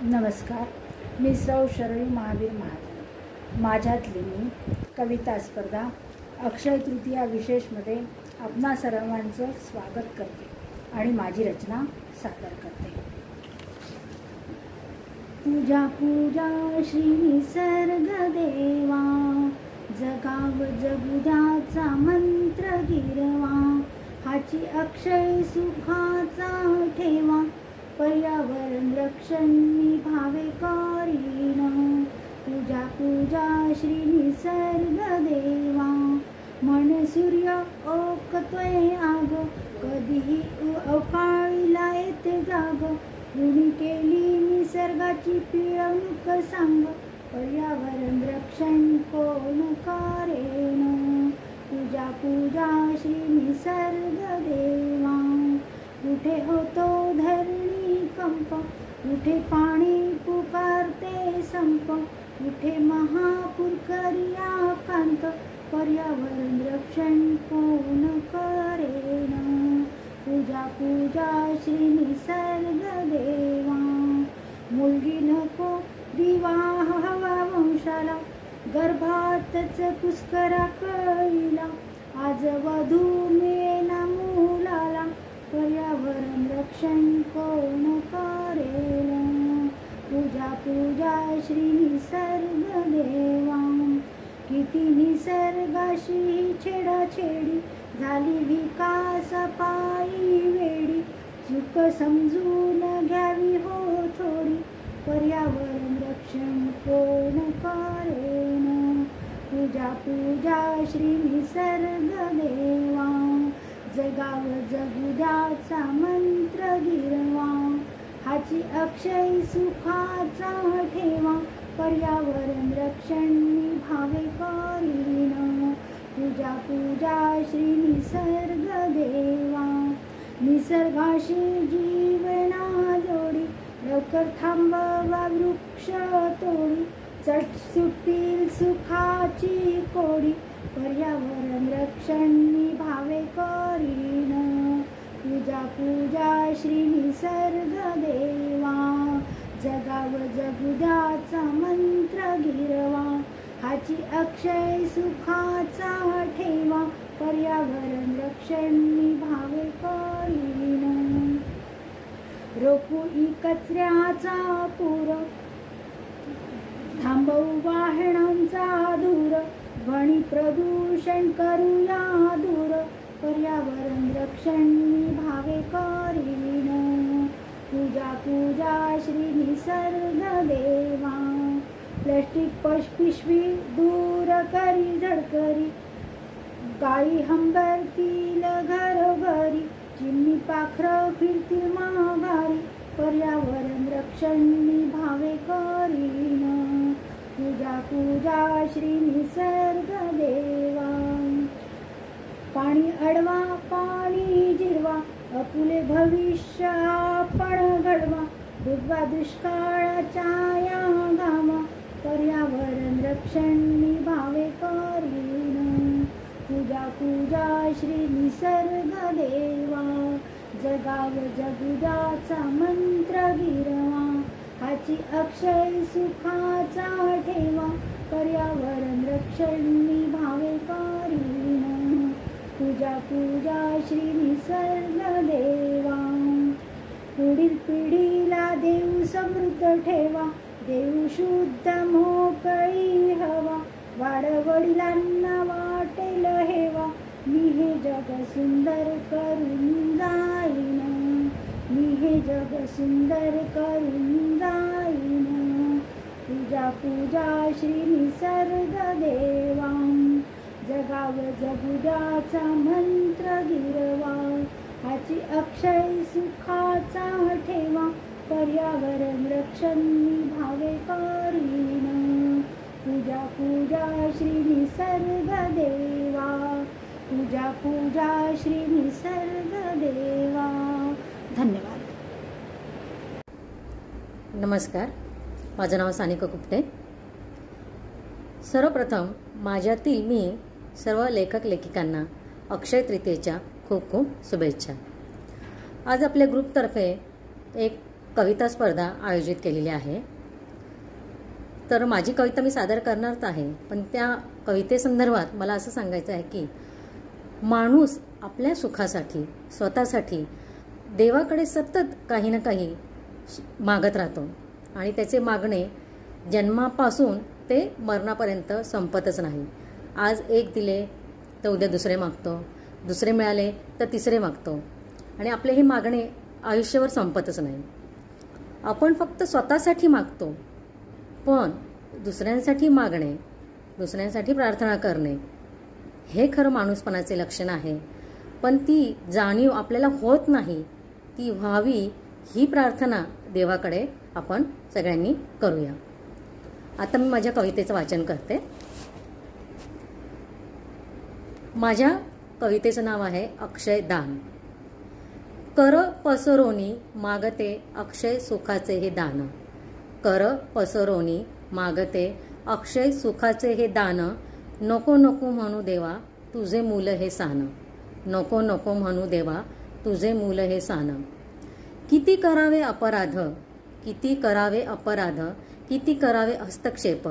नमस्कार, मी सौ शरयू महावीर महाजन. माझ्यातली मी कविता स्पर्धा अक्षय तृतीया विशेषमध्ये आपणा सर्वांचं स्वागत करते आणि माझी रचना सादर करते. पूजा पूजा श्री निसर्ग देवा, जगाव जगुद्याचा मंत्र गिरवा, हाची अक्षय सुखाचा ठेवा, पर्यावरण रक्षण निभावे करीन. पूजा पूजा श्री निसर्ग देवा, मन सूर्य ओकतोय आग, कधीही अवकाळीला येते जाग, ऋणी केली निसर्गाची पिळवणूक सांग, पर्यावरण रक्षण कोण करेन. पूजा पूजा श्री निसर्ग देवा, कुठे होतो धरणी कंप, कुठे पाणी पुकारते संप, कुठे महापूर करिया कांत, पर्यावरण रक्षण कोण करेन. पूजा पूजा श्री निसर्ग देवा, मुलगी नको दिवा हवा वंशाला, गर्भातच पुष्करा कळीला, आज वधू मिळेना मुलाला, पर्यावरण रक्षण कोण करेल. पूजा पूजा श्री निसर्ग देवा, किती निसर्गाशी छेडाछेडी, झाली विकास पायी वेडी, चूक समजून घ्यावी हो थोडी, पर्यावरण रक्षण कोण करेन. पूजा पूजा श्री निसर्ग देवा, जगाव जगुद्याचा मंत्र गिरवा, हाची अक्षय सुखाचा ठेवा, पर्यावरण रक्षण निभावे करीन. पूजा पूजा श्री निसर्ग देवा, निसर्गाशी जीवना जोडी, लवकर थांबवा वृक्ष तोडी, चट सुटतील सुखाची कोडी, पर्यावरण रक्षण निभावे करीन. पूजा पूजा श्री निसर्ग देवा, जगाव जगुद्याचा मंत्र गिरवा, हाची अक्षय सुखाचा ठेवा, पर्यावरण रक्षण निभावे करीन. रोखू कचऱ्याचा पूर, थांबवू वाहनांचा धूर, ध्वनी प्रदूषण करूया दूर, पर्यावरण रक्षण निभावे करीन. पूजा पूजा श्री निसर्ग देवा, प्लास्टिक पिशवी दूर करी झडकरी, गाई हंबरतील घरोघरी, चिमणी पाखरं फिरतील माघारी, पर्यावरण रक्षण निभावे करीन. पूजा पूजा श्री निसर्ग देवा, पाणी अडवा पाणी जिरवा, अपुले भविष्य आपण घडवा, बुधवा दुष्काळाच्या या गावा, पर्यावरण रक्षण निभावे करीन. पूजा पूजा श्री निसर्ग देवा, जगाव जगुद्याचा मंत्र गिरवा, हाची अक्षय सुखाचा ठेवा, पर्यावरण रक्षण निभावे करीन. पूजा पूजा श्री निसर्ग देवा, पुढील पिढीला देऊ समृद्ध ठेवा, देऊ शुद्ध मोकळी हवा, वाडवडिलांना वाटेल हेवा, मी हे जग सुंदर करून जाईन, मी हे जग सुंदर करून जाईन. पूजा पूजा श्री निसर्ग देवा, जगाव जगुद्याचा मंत्र गिरवा, हाची अक्षय सुखाचा ठेवा, पर्यावरण रक्षण निभावे करीन. पूजा पूजा श्री निसर्ग देवा, पूजा पूजा श्री निसर्ग देवा. धन्यवाद. नमस्कार, माझं नाव सानिका कुपटे. सर्वप्रथम माझ्यातील मी सर्व लेखक लेखिकांना अक्षय तृतीयेच्या खूप खूप शुभेच्छा. आज आपल्या ग्रुपतर्फे एक कविता स्पर्धा आयोजित केलेली आहे. तर माझी कविता मी सादर करणारच आहे, पण त्या कवितेसंदर्भात मला असं सांगायचं आहे की माणूस आपल्या सुखासाठी स्वतःसाठी देवाकडे सतत काही ना काही मागत राहतो आणि त्याचे मागणे जन्मापासून ते मरणापर्यंत संपतच नाही. आज एक दिले तर उद्या दुसरे मागतो, दुसरे मिळाले तर तिसरे मागतो आणि आपले हे मागणे आयुष्यभर संपतच नाही. आपण फक्त स्वतःसाठी मागतो, पण दुसऱ्यांसाठी मागणे, दुसऱ्यांसाठी प्रार्थना करणे हे खरं माणूसपणाचे लक्षण आहे. पण ती जाणीव आपल्याला होत नाही, ती व्हावी ही प्रार्थना देवाकडे आपण सगळ्यांनी करूया. आता मी माझ्या कवितेचं वाचन करते. माझ्या कवितेचं नाव आहे अक्षय दान. कर पसरोनी मागते अक्षय सुखाचे हे दान. कर पसरोनी मागते अक्षय सुखाचे हे दान. नको नको म्हणू देवा तुझे मूल हे सान. नको नको म्हणू देवा तुझे मूल हे सान. किती करावे अपराध, किती करावे अपराध, किती करावे हस्तक्षेप.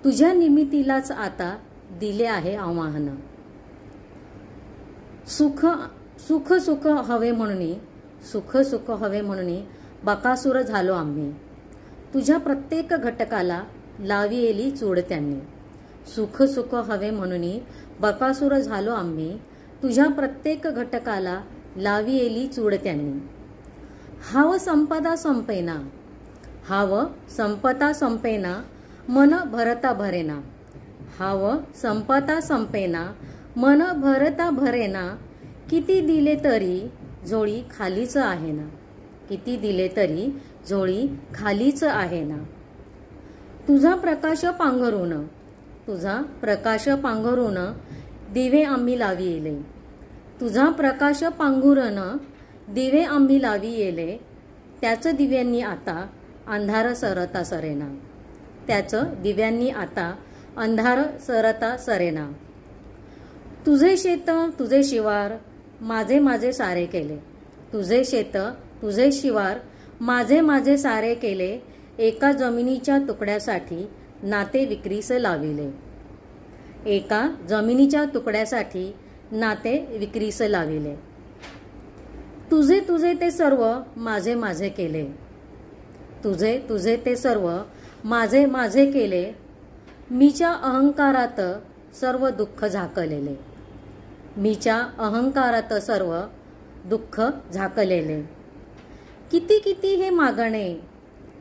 तुझ्या निमित्तीलाच आता दिले आहे आव्हान. सुख सुख सुख हवे म्हणून, सुख सुख हवे म्हणून बकासूर झालो आम्ही. तुझ्या प्रत्येक घटकाला लावी येली चूड त्यांनी. सुख सुख हवे म्हणून बकासूर झालो आम्ही. तुझ्या प्रत्येक घटकाला लावी येली चूड त्यांनी. हाव संपदा संपेना, हाव संपता संपेना, मन भरता भरेना. हाव संपता संपेना, मन भरता भरेना. किती दिले तरी झोळी खालीच आहे ना. किती दिले तरी झोळी खालीच आहे ना. तुझा प्रकाश पांघरून, तुझा प्रकाश पांघरून दिवे आम्ही लावी येले. तुझा प्रकाश पांघरून दिवे आम्ही लावी येले. त्याच दिव्यांनी आता अंधार सरता सरेना. त्याच दिव्यांनी आता अंधार सरता सरेना. तुझे शेत तुझे शिवार माझे माझे सारे केले. तुझे शेत तुझे शिवार माझे माझे सारे केले. एका जमिनीच्या तुकड्यासाठी नाते विक्रीस लाविले. एका जमिनीच्या तुकड्यासाठी नाते विक्रीस लाविले. तुझे तुझे ते सर्व माझे माझे केले. तुझे तुझे ते सर्व माझे माझे केले. मीच्या अहंकारात सर्व दुःख झाकलेले. मीच्या अहंकारात सर्व दुःख झाकलेले. किती किती हे मागणे,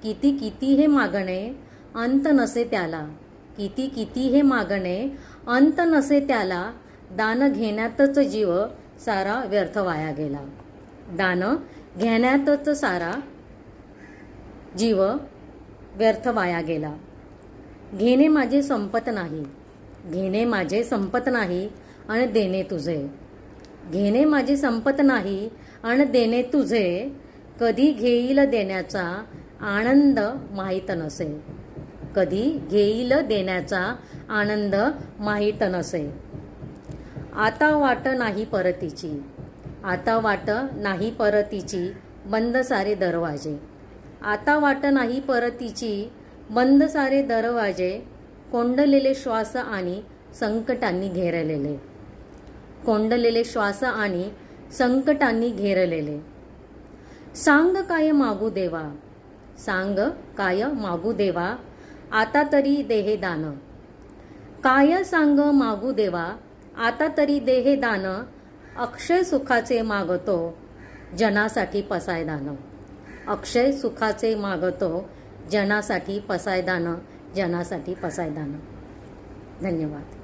किती किती हे मागणे अंत नसे त्याला. किती किती हे मागणे अंत नसे त्याला. दान घेण्यातच जीव सारा व्यर्थ वाया गेला. दान घेण्यातच सारा जीव व्यर्थ वाया गेला. घेणे माझे संपत नाही, घेणे माझे संपत नाही आणि देणे तुझे. घेणे माझे संपत नाही आणि देणे तुझे. कधी घेईल देण्याचा आनंद माहीत नसे. कधी घेईल देण्याचा आनंद माहीत नसे. आता वाट नाही परतीची, आता वाट नाही परतीची बंद सारे दरवाजे. आता वाट नाही परतीची बंद सारे दरवाजे. कोंडलेले श्वास आणि संकटांनी घेरलेले. कोंडलेले श्वास आणि संकटांनी घेरलेले. सांग काय मागू देवा, सांग काय मागू देवा आता तरी देहे दान. काय सांग मागू देवा आता तरी देहे दान. अक्षय सुखाचे मागतो जनासाठी पसायदान. अक्षय सुखाचे मागतो जनासाठी पसायदान, जनासाठी पसायदान. धन्यवाद.